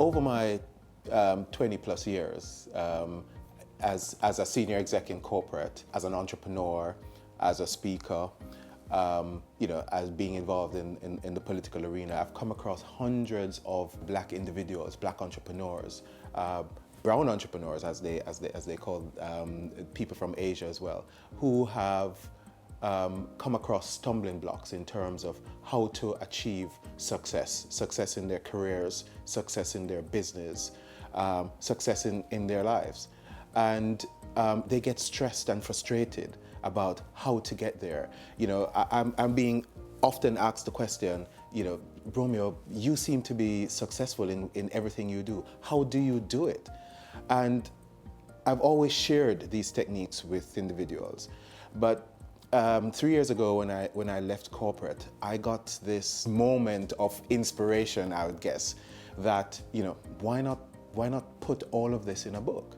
over my 20 plus years as a senior exec in corporate, as an entrepreneur, as a speaker, as being involved in the political arena, I've come across hundreds of black individuals, black entrepreneurs, brown entrepreneurs, as they call people from Asia as well, who have come across stumbling blocks in terms of how to achieve success in their careers, success in their business, success in their lives. And they get stressed and frustrated about how to get there. I'm being often asked the question, Romeo, you seem to be successful in everything you do. How do you do it? And I've always shared these techniques with individuals. But 3 years ago when I left corporate, I got this moment of inspiration, I would guess, that, why not put all of this in a book?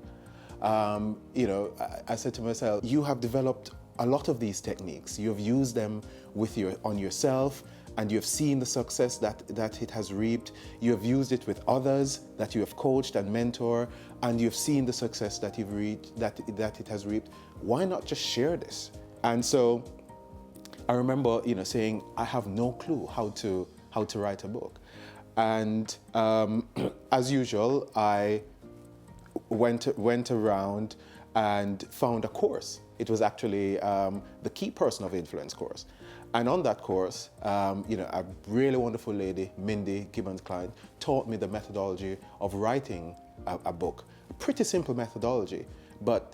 I said to myself, you have developed a lot of these techniques. You have used them on yourself, and you have seen the success that it has reaped. You have used it with others that you have coached and mentored, and you've seen the success that you've reached, that it has reaped. Why not just share this? And so I remember, saying, I have no clue how to write a book. And as usual, I went around and found a course. It was actually the Key Person of Influence course. And on that course, a really wonderful lady, Mindy Gibbons-Klein, taught me the methodology of writing a book. A pretty simple methodology, but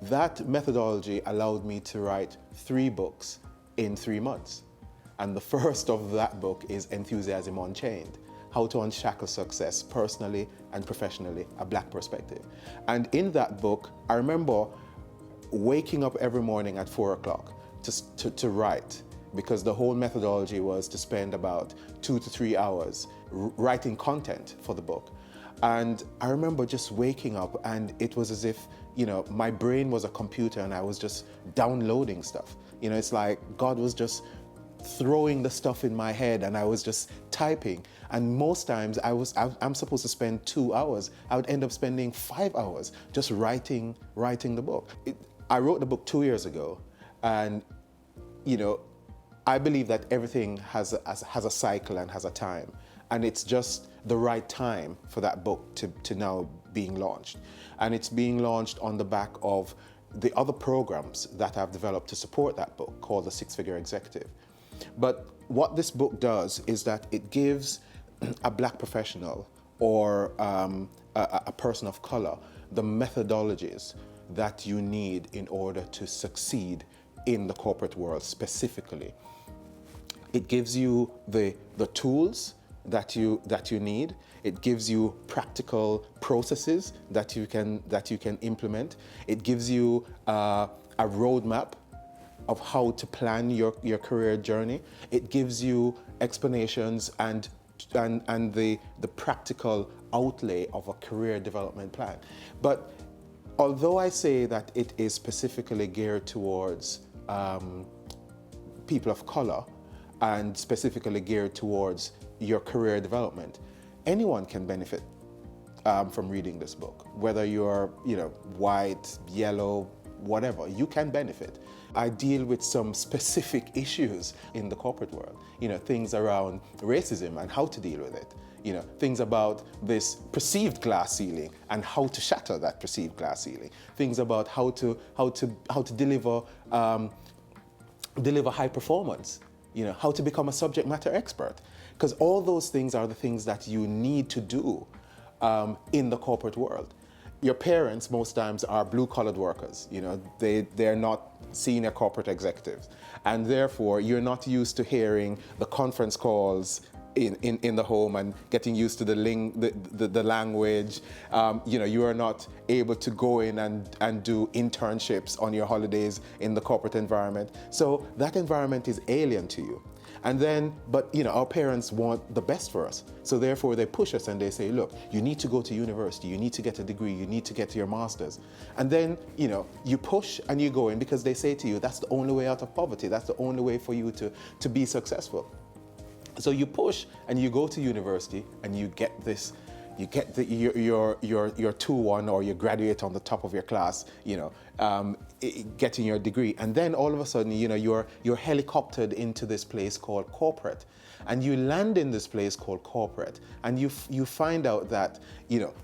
that methodology allowed me to write 3 books in 3 months. And the first of that book is Enthusiasm Unchained: How to Unshackle Success Personally and Professionally, a Black Perspective. And in that book, I remember waking up every morning at 4 o'clock to write, because the whole methodology was to spend about 2 to 3 hours writing content for the book. And I remember just waking up, and it was as if, my brain was a computer and I was just downloading stuff. It's like God was just throwing the stuff in my head and I was just typing. And most times I'm supposed to spend 2 hours. I would end up spending 5 hours just writing the book. I wrote the book 2 years ago, and I believe that everything has a cycle and has a time, and it's just the right time for that book to now being launched. And it's being launched on the back of the other programs that I've developed to support that book, called the 6-Figure Executive. But what this book does is that it gives a Black professional or a person of color the methodologies that you need in order to succeed in the corporate world specifically. It gives you the tools that you need. It gives you practical processes that you can implement. It gives you a roadmap of how to plan your career journey. It gives you explanations and the practical outlay of a career development plan. But although I say that it is specifically geared towards people of color and specifically geared towards your career development, anyone can benefit from reading this book. Whether you're white, yellow, whatever, you can benefit. I deal with some specific issues in the corporate world, things around racism and how to deal with it, things about this perceived glass ceiling and how to shatter that perceived glass ceiling, things about how to deliver high performance, how to become a subject matter expert, because all those things are the things that you need to do in the corporate world. Your parents most times are blue-collared workers. They're not senior corporate executives, and therefore you're not used to hearing the conference calls in the home and getting used to the language. You are not able to go in and do internships on your holidays in the corporate environment. So that environment is alien to you. And then, but our parents want the best for us. So therefore they push us and they say, look, you need to go to university, you need to get a degree, you need to get your master's. And then, you push and you go in because they say to you, that's the only way out of poverty. That's the only way for you to be successful. So you push and you go to university and you get this you get your 2-1 or you graduate on the top of your class, getting your degree, and then all of a sudden, you're helicoptered into this place called corporate, and you land in this place called corporate, and you find out that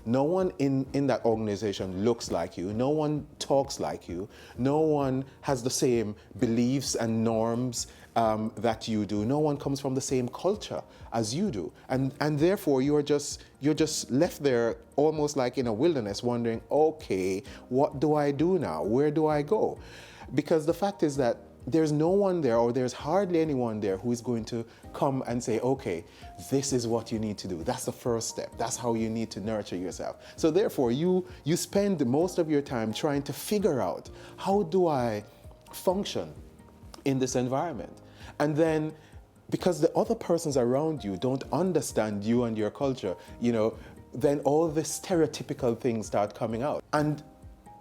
no one in that organization looks like you, no one talks like you, no one has the same beliefs and norms that you do. No one comes from the same culture as you do, and therefore you're just left there almost like in a wilderness, wondering, okay, what do I do now? Where do I go? Because the fact is that there's no one there, or there's hardly anyone there who is going to come and say, okay, this is what you need to do. That's the first step. That's how you need to nurture yourself. So therefore, you spend most of your time trying to figure out, how do I function in this environment? And then, because the other persons around you don't understand you and your culture, then all the stereotypical things start coming out. And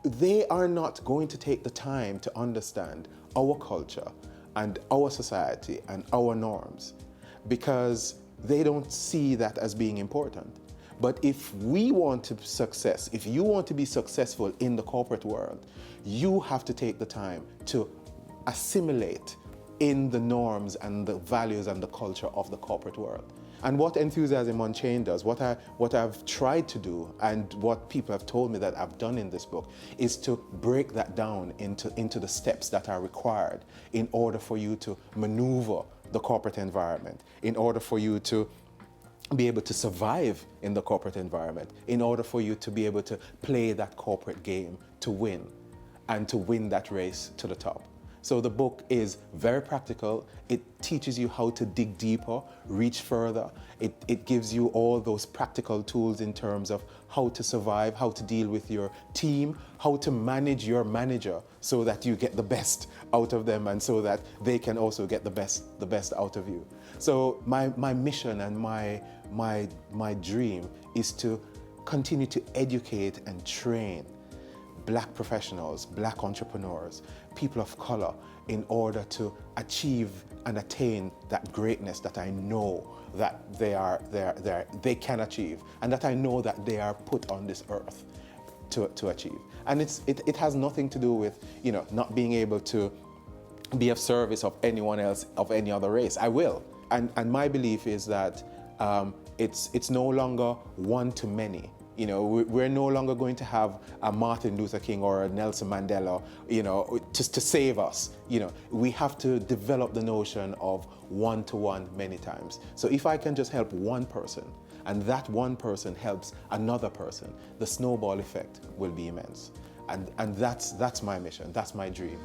they are not going to take the time to understand our culture and our society and our norms, because they don't see that as being important. But if we want to success, if you want to be successful in the corporate world, you have to take the time to assimilate in the norms and the values and the culture of the corporate world. And what Enthusiasm Unchained does, what I've tried to do, and what people have told me that I've done in this book, is to break that down into the steps that are required in order for you to maneuver the corporate environment, in order for you to be able to survive in the corporate environment, in order for you to be able to play that corporate game to win, and to win that race to the top. So the book is very practical. It teaches you how to dig deeper, reach further. It gives you all those practical tools in terms of how to survive, how to deal with your team, how to manage your manager so that you get the best out of them, and so that they can also get the best out of you. So my mission and my dream is to continue to educate and train Black professionals, Black entrepreneurs, people of color, in order to achieve and attain that greatness that I know that they can achieve, and that I know that they are put on this earth to achieve. And it has nothing to do with not being able to be of service of anyone else, of any other race. I will, and my belief is that it's no longer one to many. We're no longer going to have a Martin Luther King or a Nelson Mandela, just to save us. We have to develop the notion of one-to-one many times. So if I can just help one person, and that one person helps another person, the snowball effect will be immense. And that's my mission, that's my dream.